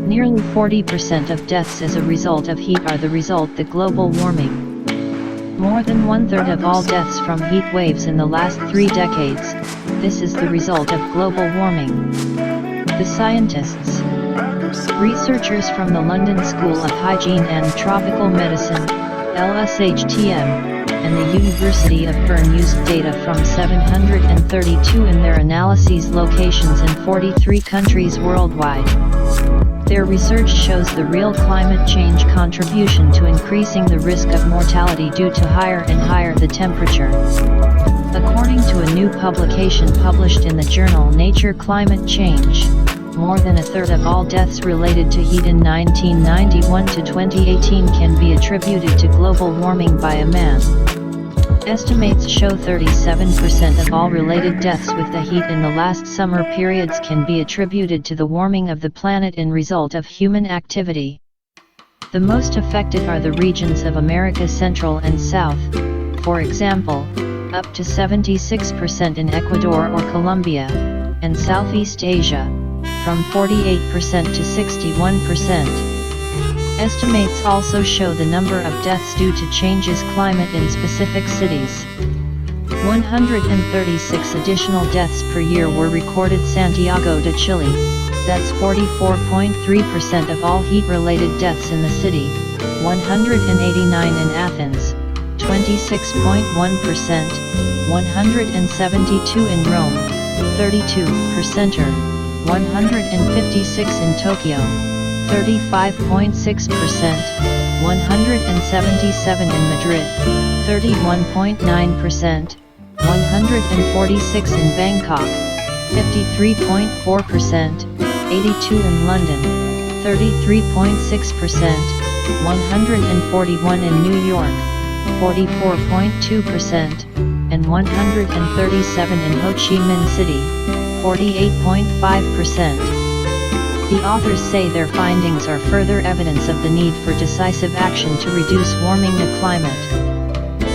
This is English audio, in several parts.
Nearly 40% of deaths as a result of heat are the result of global warming. More than one-third of all deaths from heat waves in the last 3 decades. This is the result of global warming. The scientists, researchers from the London School of Hygiene and Tropical Medicine, LSHTM, and the University of Bern used data from 732 in their analyses locations in 43 countries worldwide. Their research shows the real climate change contribution to increasing the risk of mortality due to higher and higher the temperature. According to a new publication published in the journal Nature Climate Change, more than a third of all deaths related to heat in 1991 to 2018 can be attributed to global warming by a man. Estimates show 37% of all related deaths with the heat in the last summer periods can be attributed to the warming of the planet in result of human activity. The most affected are the regions of America Central and South, for example, up to 76% in Ecuador or Colombia, and Southeast Asia, from 48% to 61%. Estimates also show the number of deaths due to changes climate in specific cities. 136 additional deaths per year were recorded Santiago de Chile, that's 44.3% of all heat-related deaths in the city, 189 in Athens, 26.1%, 172 in Rome, 32%, 156 in Tokyo, 35.6%, 177 in Madrid, 31.9%, 146 in Bangkok, 53.4%, 82 in London, 33.6%, 141 in New York, 44.2%, and 137 in Ho Chi Minh City, 48.5%. The authors say their findings are further evidence of the need for decisive action to reduce warming the climate.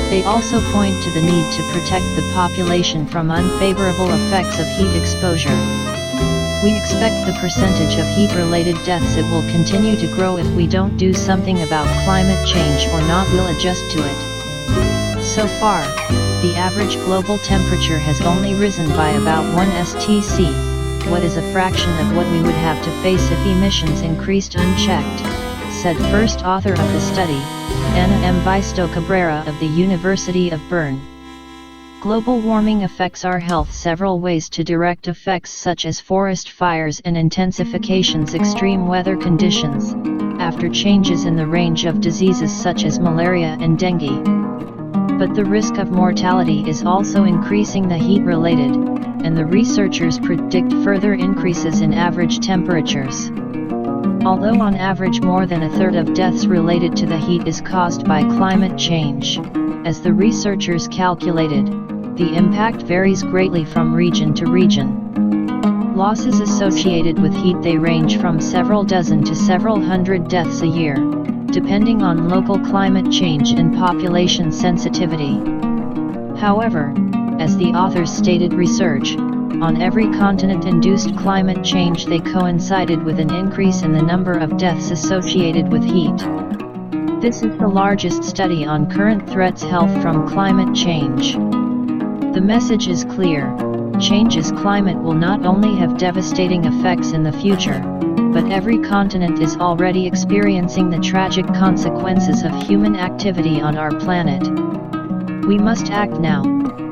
They also point to the need to protect the population from unfavorable effects of heat exposure. We expect the percentage of heat-related deaths it will continue to grow if we don't do something about climate change or not will adjust to it. So far, the average global temperature has only risen by about 1 STC. What is a fraction of what we would have to face if emissions increased unchecked, said first author of the study, Ana M. Visto Cabrera of the University of Bern. Global warming affects our health several ways to direct effects such as forest fires and intensifications extreme weather conditions, after changes in the range of diseases such as malaria and dengue. But the risk of mortality is also increasing the heat-related, and the researchers predict further increases in average temperatures. Although on average more than a third of deaths related to the heat is caused by climate change, as the researchers calculated, the impact varies greatly from region to region. Losses associated with heat they range from several dozen to several hundred deaths a year, depending on local climate change and population sensitivity. However, as the authors stated, research on every continent-induced climate change they coincided with an increase in the number of deaths associated with heat. This is the largest study on current threats health from climate change. The message is clear: change's climate will not only have devastating effects in the future, but every continent is already experiencing the tragic consequences of human activity on our planet. We must act now,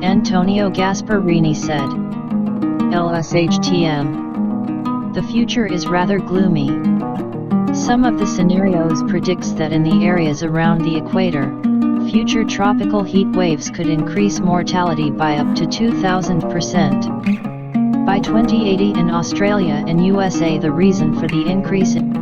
Antonio Gasparini said. LSHTM. The future is rather gloomy. Some of the scenarios predicts that in the areas around the equator, future tropical heat waves could increase mortality by up to 2,000%. By 2080 in Australia and USA, the reason for the increase in